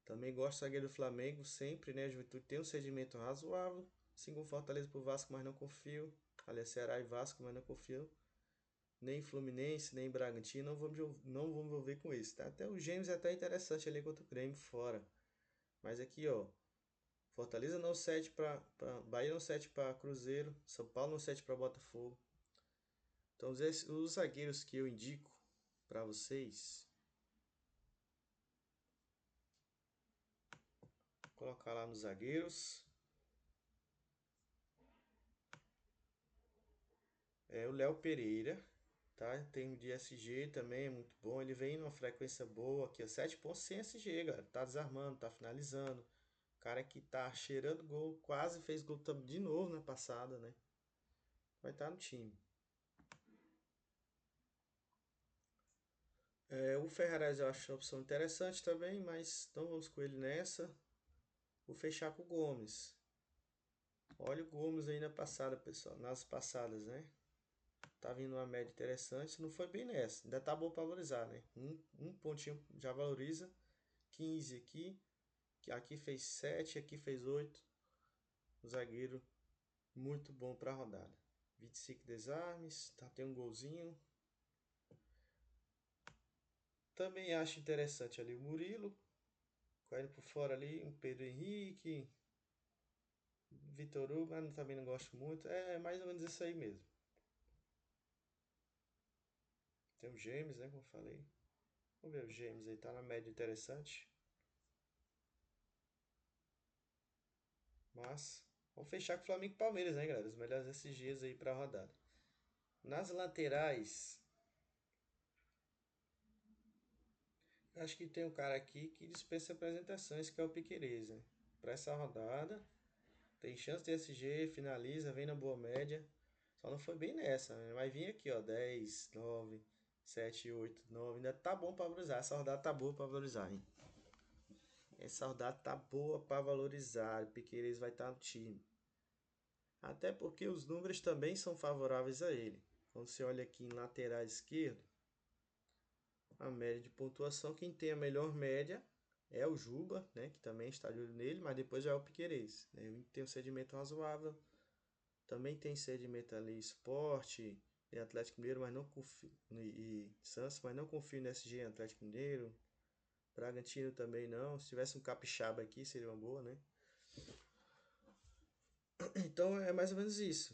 Também gosto do zagueiro do Flamengo, sempre, né? A Juventude tem um rendimento razoável. Assim como Fortaleza pro Vasco, mas não confio. Aliás, Ceará e Vasco, mas não confio. Nem Fluminense, nem Bragantino, não vou me envolver com isso, tá? Até o Gêmeos é até interessante ali contra o Grêmio fora. Mas aqui, ó, Fortaleza não cede para Bahia não cede para Cruzeiro, São Paulo não cede para Botafogo. Então os zagueiros que eu indico para vocês, vou colocar lá nos zagueiros, é o Léo Pereira, tá? Em termos de SG também é muito bom, ele vem numa frequência boa aqui, ó, 7 pontos sem SG, galera. Tá desarmando, tá finalizando. Cara que tá cheirando gol, quase fez gol de novo na passada, né? Vai estar no time. O Ferraz eu acho uma opção interessante também, mas não vamos com ele nessa. Vou fechar com o Gomes. Olha o Gomes aí na passada, pessoal. Nas passadas, né? Tá vindo uma média interessante. Não foi bem nessa. Ainda tá bom para valorizar, né? Um pontinho já valoriza. 15 aqui. Aqui fez 7, aqui fez 8. O zagueiro muito bom para a rodada. 25 desarmes. Tá, tem um golzinho. Também acho interessante ali o Murilo. Correndo por fora ali. Um Pedro Henrique. Vitor Hugo, mas também não gosto muito. É mais ou menos isso aí mesmo. Tem o James, né? Como eu falei. Vamos ver o James aí. Tá na média interessante. Mas vamos fechar com o Flamengo e Palmeiras, né, galera? Os melhores SGs aí pra rodada. Nas laterais, acho que tem um cara aqui que dispensa apresentações, que é o Piquerez, né? Pra essa rodada, tem chance de SG, finaliza, vem na boa média. Só não foi bem nessa, né? Mas vinha aqui, ó, 10, 9, 7, 8, 9. Ainda tá bom pra valorizar. Essa rodada tá boa pra valorizar, hein? Essa rodada tá boa pra valorizar. O Piquerez vai estar no time. Até porque os números também são favoráveis a ele. Quando você olha aqui em lateral esquerdo, a média de pontuação, quem tem a melhor média é o Juba, né, que também está de olho nele, mas depois já é o Piquerez, né, tem um sedimento razoável, também tem sedimento ali Esporte e Atlético Mineiro, mas não confio, e Santos, mas não confio no SG e Atlético Mineiro, Bragantino também não, se tivesse um capixaba aqui seria uma boa, né? Então é mais ou menos isso.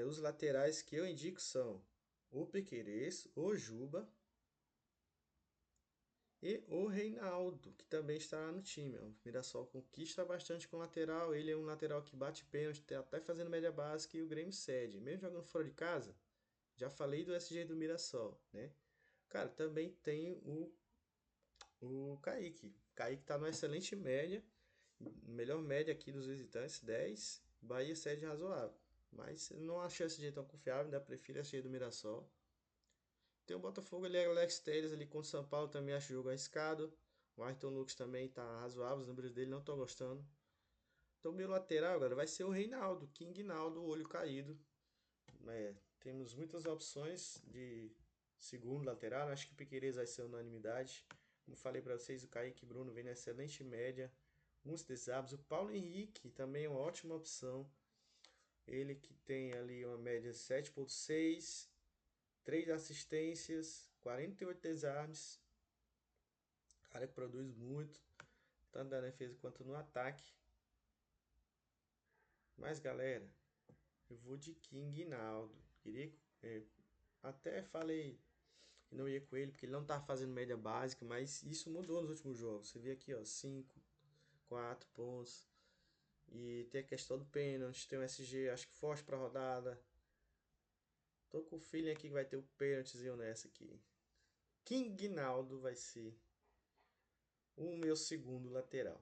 Os laterais que eu indico são o Piquerez, o Juba e o Reinaldo, que também está no time. O Mirassol conquista bastante com o lateral. Ele é um lateral que bate pênalti, até fazendo média básica e o Grêmio cede. Mesmo jogando fora de casa, já falei do SG do Mirassol, né? Cara, também tem o Kaique. Kaique está numa excelente média. Melhor média aqui dos visitantes, 10. Bahia cede razoável. Mas não acho esse SG tão confiável, ainda prefiro a SG do Mirassol. Tem o Botafogo ali, Alex Telles ali contra o São Paulo, também acho o jogo arriscado. O Ayrton Lucas também tá razoável, os números dele não tô gostando. Então, meu lateral, galera, vai ser o Reinaldo, King Naldo, olho caído. Temos muitas opções de segundo lateral, acho que o Piquerez vai ser unanimidade. Como falei para vocês, o Kaique Bruno vem na excelente média. Muitos desabos. O Paulo Henrique também é uma ótima opção. Ele que tem ali uma média 7,6, 3 assistências, 48 desarmes. Cara que produz muito, tanto na defesa quanto no ataque. Mas galera, eu vou de King Naldo. Até falei que não ia com ele porque ele não tá fazendo média básica, mas isso mudou nos últimos jogos. Você vê aqui, ó, 5, 4 pontos. E tem a questão do pênalti, tem o SG, acho que forte pra rodada. Tô com o feeling aqui que vai ter o pênaltizinho nessa aqui. King Naldo vai ser o meu segundo lateral.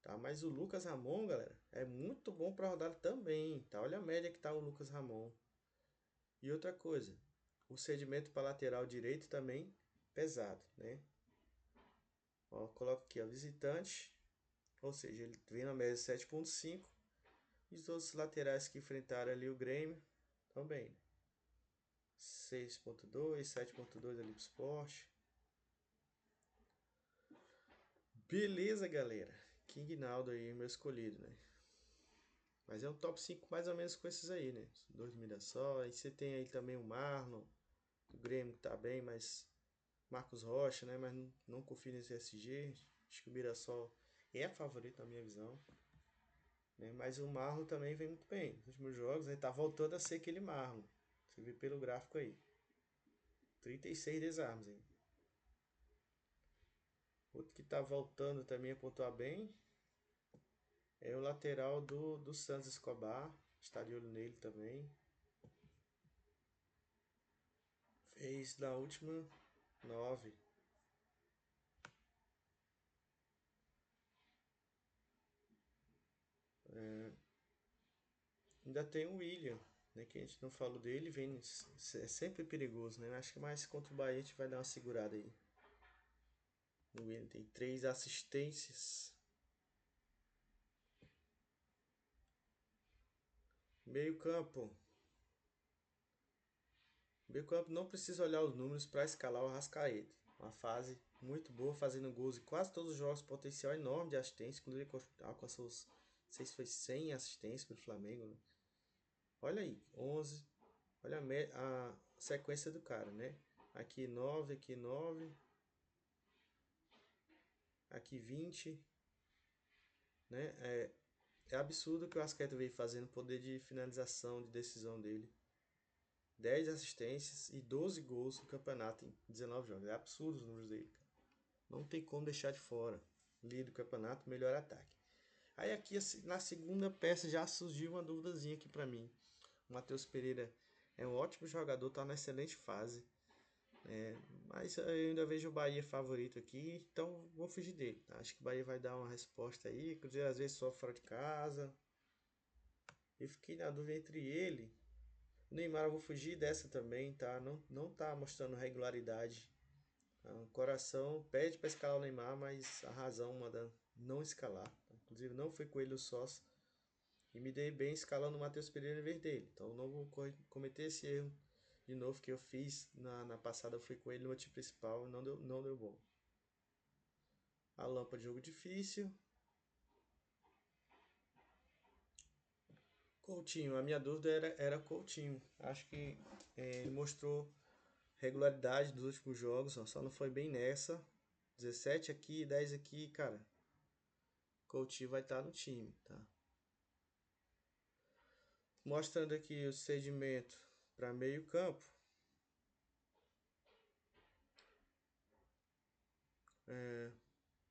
Tá? Mas o Lucas Ramon, galera, é muito bom para rodar também, tá? Olha a média que tá o Lucas Ramon. E outra coisa, o cedimento para lateral direito também pesado, né? Ó, coloco aqui, ó, visitante, ou seja, ele vem na média 7,5. E os outros laterais que enfrentaram ali o Grêmio também. 6,2, 7,2 ali pro Sport. Beleza, galera. King Naldo aí, meu escolhido, né? Mas é um top 5 mais ou menos com esses aí, né? Dois do Mirassol. Aí você tem aí também o Marlon, o Grêmio que tá bem, mas Marcos Rocha, né? Mas não confio nesse SG. Acho que o Mirassol é favorito na minha visão. Né? Mas o Marlon também vem muito bem. Nos últimos jogos ele tá voltando a ser aquele Marlon. Você vê pelo gráfico aí. 36 desarmes, hein? Outro que tá voltando também a pontuar bem é o lateral do Santos Escobar. Está de olho nele também. Fez na última 9. Ainda tem o William, né, que a gente não falou dele, vem é sempre perigoso, né? Acho que mais contra o Bahia a gente vai dar uma segurada aí. O William tem 3 assistências. Meio campo. Meio campo não precisa olhar os números para escalar o Arrascaeta. Uma fase muito boa, fazendo gols em quase todos os jogos, potencial enorme de assistência. Quando ele alcançou, não sei se foi 100 assistências pelo Flamengo. Né? Olha aí, 11. Olha a sequência do cara, né? Aqui 9, aqui 9, aqui 20, né? É absurdo o que o Arrascaeta veio fazendo, o poder de finalização, de decisão dele. 10 assistências e 12 gols no campeonato em 19 jogos. É absurdo os números dele, cara. Não tem como deixar de fora. Líder do campeonato, melhor ataque. Aí aqui na segunda peça já surgiu uma duvidazinha aqui pra mim. O Matheus Pereira é um ótimo jogador, tá na excelente fase. Mas eu ainda vejo o Bahia favorito aqui, então vou fugir dele. Tá? Acho que o Bahia vai dar uma resposta aí. Cruzeiro às vezes sofre fora de casa. Eu fiquei na dúvida entre ele. O Neymar eu vou fugir dessa também, tá? Não tá mostrando regularidade. O coração pede para escalar o Neymar, mas a razão manda não escalar. Inclusive não foi com ele o sócio. E me dei bem escalando o Matheus Pereira em vez dele. Então não vou cometer esse erro de novo que eu fiz na passada. Eu fui com ele no meu time principal e não deu bom. A lâmpada de jogo difícil. Coutinho, a minha dúvida era Coutinho. Acho que ele mostrou regularidade dos últimos jogos, ó, só não foi bem nessa. 17 aqui, 10 aqui, cara. Coutinho vai estar no time, tá? Mostrando aqui o segmento para meio campo.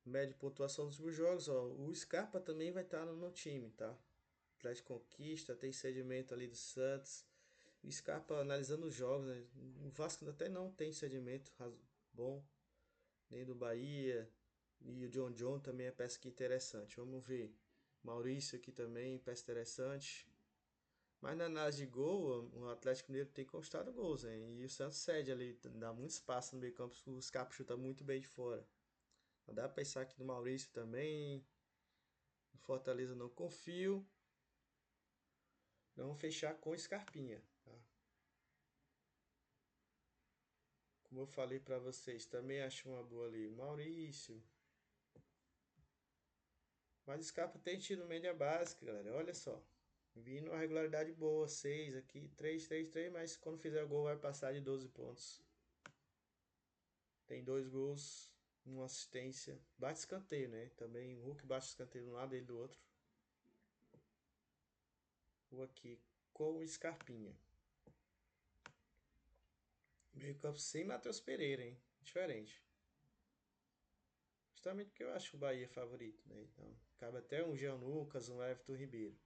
Média de pontuação dos últimos jogos, ó. O Scarpa também vai estar no meu time, tá? Atlético Conquista, tem sedimento ali do Santos. O Scarpa analisando os jogos, né? O Vasco até não tem sedimento bom, nem do Bahia. E o John também é peça que interessante. Vamos ver. Maurício aqui também, peça interessante. Mas na análise de gol, o Atlético Mineiro tem constado gols, hein? E o Santos cede ali, dá muito espaço no meio campo, o Scarpa chuta muito bem de fora. Dá pra pensar aqui no Maurício também. No Fortaleza não confio. Vamos fechar com Scarpinha, tá? Como eu falei pra vocês, também acho uma boa ali. Maurício. Mas o Scarpa tem tido média básica, galera. Olha só. Vindo uma regularidade boa. 6 aqui, 3, 3, 3. Mas quando fizer o gol vai passar de 12 pontos. Tem 2 gols, uma assistência. Bate escanteio, né? Também o Hulk bate escanteio de um lado e do outro. Vou aqui com o Scarpinha. Meio campo sem Matheus Pereira, hein? Diferente. Justamente porque eu acho o Bahia favorito, né? Então, cabe até um Jean Lucas, um Everton Ribeiro.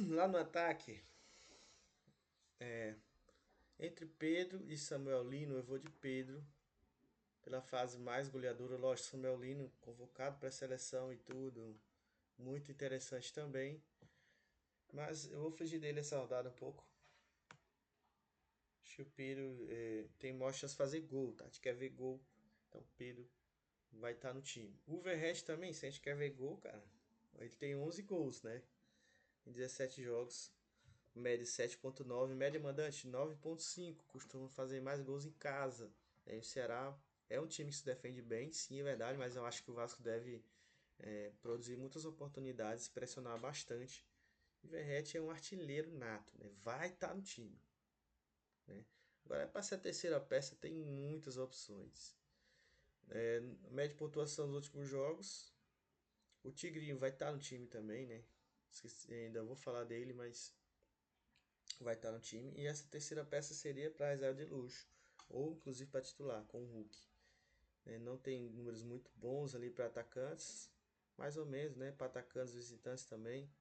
Lá no ataque, entre Pedro e Samuel Lino, eu vou de Pedro. Pela fase mais goleadora, lógico, Samuel Lino convocado para a seleção e tudo. Muito interessante também. Mas eu vou fugir dele essa rodada um pouco. Acho que o Pedro tem mostras fazer gol, tá? A gente quer ver gol. Então o Pedro vai estar no time. O Verratti também, se a gente quer ver gol, cara. Ele tem 11 gols, né? Em 17 jogos. Média 7,9. Média mandante 9,5. Costuma fazer mais gols em casa. O Ceará é um time que se defende bem, sim, é verdade. Mas eu acho que o Vasco deve produzir muitas oportunidades, pressionar bastante. O Verratti é um artilheiro nato, né? Vai estar no time. Né? Agora, para ser a terceira peça, tem muitas opções. Média de pontuação dos últimos jogos. O Tigrinho vai estar no time também, né? Esqueci, ainda vou falar dele, mas vai estar no time. E essa terceira peça seria para reserva de luxo, ou inclusive para titular, com o Hulk. Não tem números muito bons ali para atacantes, mais ou menos, né? Para atacantes visitantes também.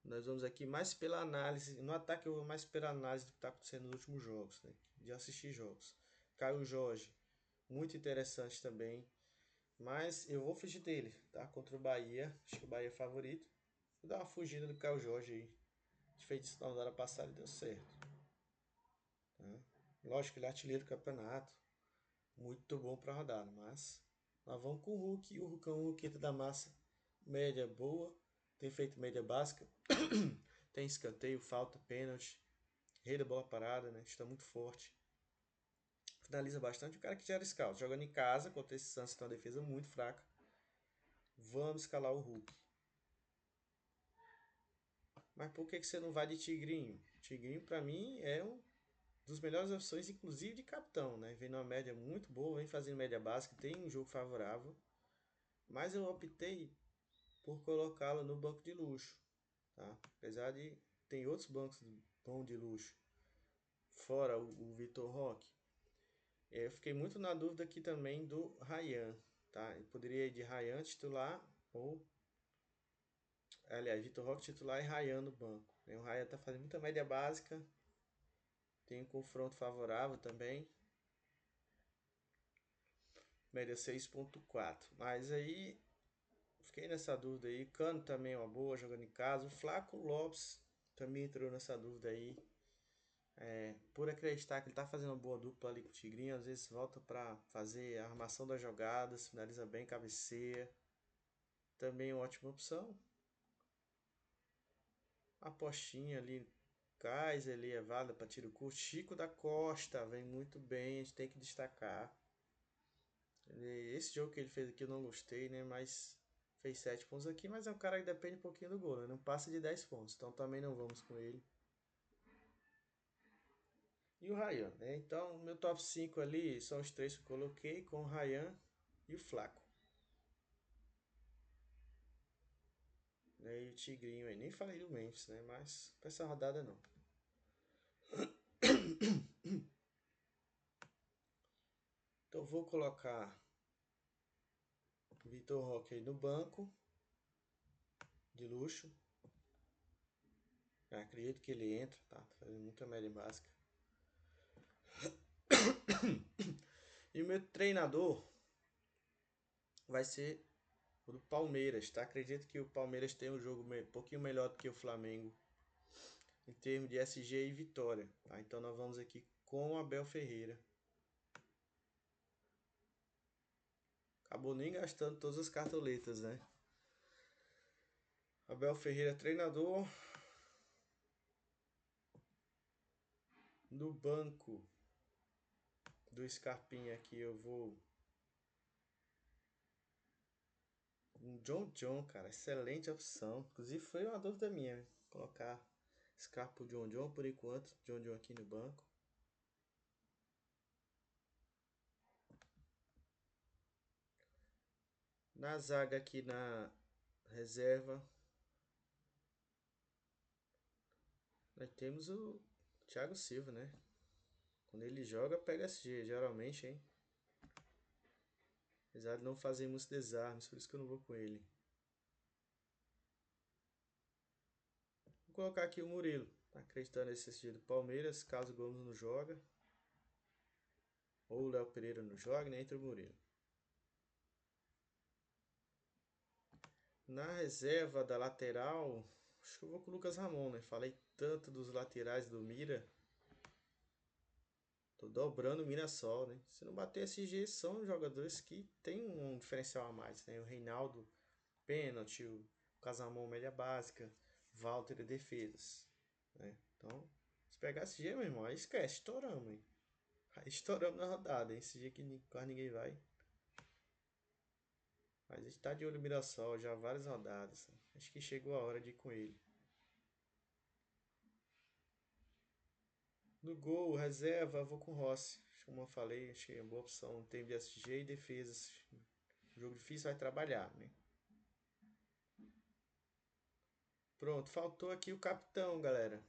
Nós vamos aqui mais pela análise. No ataque eu vou mais pela análise do que está acontecendo nos últimos jogos, né? De assistir jogos. Caio Jorge, muito interessante também. Mas eu vou fugir dele, tá? Contra o Bahia. Acho que o Bahia é favorito. Vou dar uma fugida do Caio Jorge aí. A gente fez isso na rodada passada e deu certo. Tá? Lógico que ele é artilheiro do campeonato. Muito bom pra rodada, mas nós vamos com o Hulk. O Hulk é um Hulk da massa. Média boa. Tem feito média básica. Tem escanteio, falta, pênalti. Rei da bola parada, né? Está muito forte. Finaliza bastante. O cara que gera scout. Jogando em casa contra esse Santos, tem uma defesa muito fraca. Vamos escalar o Hulk. Mas por que você não vai de Tigrinho? Tigrinho, para mim, é um dos melhores opções, inclusive de capitão, né? Vem numa média muito boa, vem fazendo média básica, tem um jogo favorável. Mas eu optei por colocá-lo no banco de luxo, tá? Apesar de tem outros bancos bons de luxo, fora o Vitor Roque. Eu fiquei muito na dúvida aqui também do Ryan, tá? Eu poderia ir de Ryan titular ou, aliás, Vitor Roque titular e Ryan no banco. O Ryan tá fazendo muita média básica, tem um confronto favorável também, média 6,4. Mas aí fiquei nessa dúvida aí. Cano também é uma boa jogando em casa. O Flaco Lopes também entrou nessa dúvida aí. por acreditar que ele tá fazendo uma boa dupla ali com o Tigrinho, às vezes volta para fazer a armação das jogadas, finaliza bem, cabeceia. Também uma ótima opção. Apostinha ali, Kaiser ali é válida para tiro curto. Chico da Costa vem muito bem, a gente tem que destacar. Esse jogo que ele fez aqui eu não gostei, né? Mas fez 7 pontos aqui, mas é um cara que depende um pouquinho do gol, né? Não passa de 10 pontos, então também não vamos com ele. E o Ryan, né? Então, meu top 5 ali são os três que eu coloquei, com o Ryan e o Flaco. Né? E o Tigrinho aí. Nem falei do Memphis, né? Mas pra essa rodada não. Então vou colocar o Vitor Roque aí no banco de luxo. Eu acredito que ele entra, tá? Tá fazendo muita média básica. E o meu treinador vai ser o do Palmeiras, tá? Acredito que o Palmeiras tem um jogo um pouquinho melhor do que o Flamengo em termos de SG e vitória, tá? Então nós vamos aqui com o Abel Ferreira. Acabou nem gastando todas as cartoletas, né? Abel Ferreira, treinador. No banco do Scarpinha aqui eu vou. Um John, cara. Excelente opção. Inclusive foi uma dúvida minha. Colocar Scarpa John por enquanto. John aqui no banco. Na zaga aqui na reserva. Nós temos o Thiago Silva, né? Quando ele joga, pega SG, geralmente, hein? Apesar de não fazer muitos desarmes, por isso que eu não vou com ele. Vou colocar aqui o Murilo. Tá acreditando nesse SG do Palmeiras, caso o Gomes não joga. Ou o Léo Pereira não joga, né? Entra o Murilo. Na reserva da lateral, acho que eu vou com o Lucas Ramon, né? Falei tanto dos laterais do Mira. Tô dobrando o Mirassol, né? Se não bater SG, são jogadores que tem um diferencial a mais, né? O Reinaldo, pênalti, o Casamon, média básica, Walter, defesas, né? Então, se pegar SG, meu irmão, aí esquece, estouramos, hein? Aí estouramos na rodada, hein? SG que quase ninguém vai. Mas a gente tá de olho no Mirassol já há várias rodadas. Acho que chegou a hora de ir com ele. No gol, reserva, vou com o Rossi. Como eu falei, achei uma boa opção. Tem de SG e defesas. Jogo difícil, vai trabalhar, né? Pronto, faltou aqui o capitão, galera.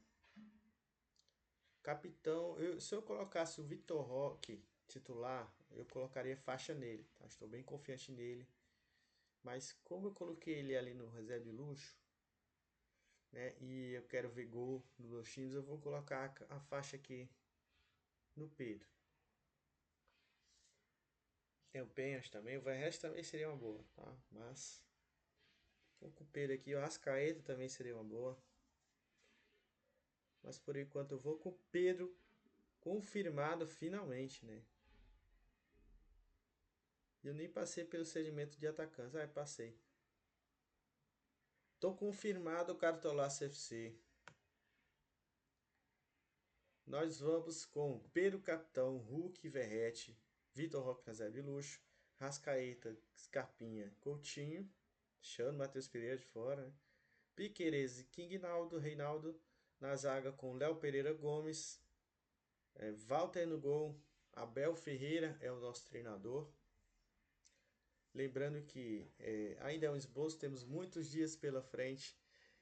Capitão, se eu colocasse o Vitor Roque titular, eu colocaria faixa nele. Tá? Estou bem confiante nele. Mas como eu coloquei ele ali no reserva de luxo, né? E eu quero ver gol nos meus times, eu vou colocar a faixa aqui no Pedro. Tem o Penhas também, o Verres também seria uma boa, tá? Mas vou com o Pedro aqui, o Arrascaeta também seria uma boa. Mas por enquanto eu vou com o Pedro confirmado finalmente, né? Eu nem passei pelo segmento de atacantes. Ah, passei. Tô confirmado o Cartolaço FC. Nós vamos com Pedro Capitão, Hulk Verrete, Vitor Roque na Zé de Luxo, Rascaeta, Scarpinha, Coutinho, deixando Matheus Pereira de fora, né? Piquerez, King Naldo, Reinaldo na zaga com Léo Pereira Gomes, Walter no gol, Abel Ferreira é o nosso treinador. Lembrando que ainda é um esboço, temos muitos dias pela frente.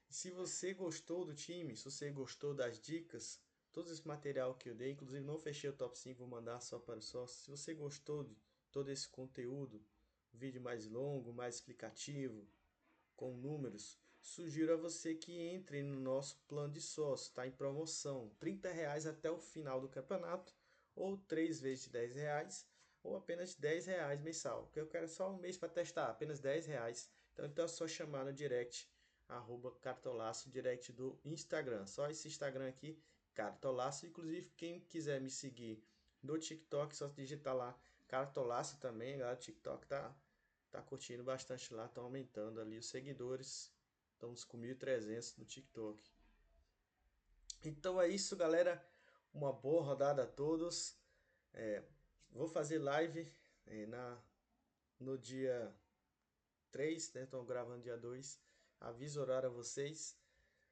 Se você gostou do time, se você gostou das dicas, todo esse material que eu dei, inclusive não fechei o top 5, vou mandar só para os sócios. Se você gostou de todo esse conteúdo, vídeo mais longo, mais explicativo, com números, sugiro a você que entre no nosso plano de sócio, está em promoção, R$ 30 até o final do campeonato, ou 3 vezes de R$ 10, ou apenas R$ 10 mensal, porque eu quero só um mês para testar, apenas R$ 10. Então é só chamar no direct, @cartolaço, direct do Instagram, só esse Instagram aqui, Cartolaço. Inclusive, quem quiser me seguir no TikTok, só digitar lá Cartolaço também, galera. O TikTok tá curtindo bastante lá, estão aumentando ali os seguidores. Estamos com 1.300 no TikTok. Então é isso, galera. Uma boa rodada a todos. Vou fazer live no dia 3, né? Estou gravando dia 2. Aviso o horário a vocês.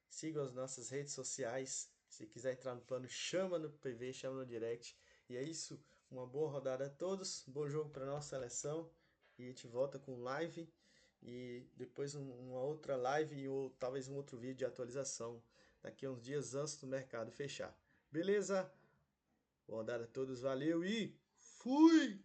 Sigam as nossas redes sociais. Se quiser entrar no plano, chama no PV, chama no direct. E é isso. Uma boa rodada a todos. Bom jogo para nossa seleção. E a gente volta com live. E depois uma outra live ou talvez um outro vídeo de atualização daqui a uns dias antes do mercado fechar. Beleza? Boa rodada a todos. Valeu e fui!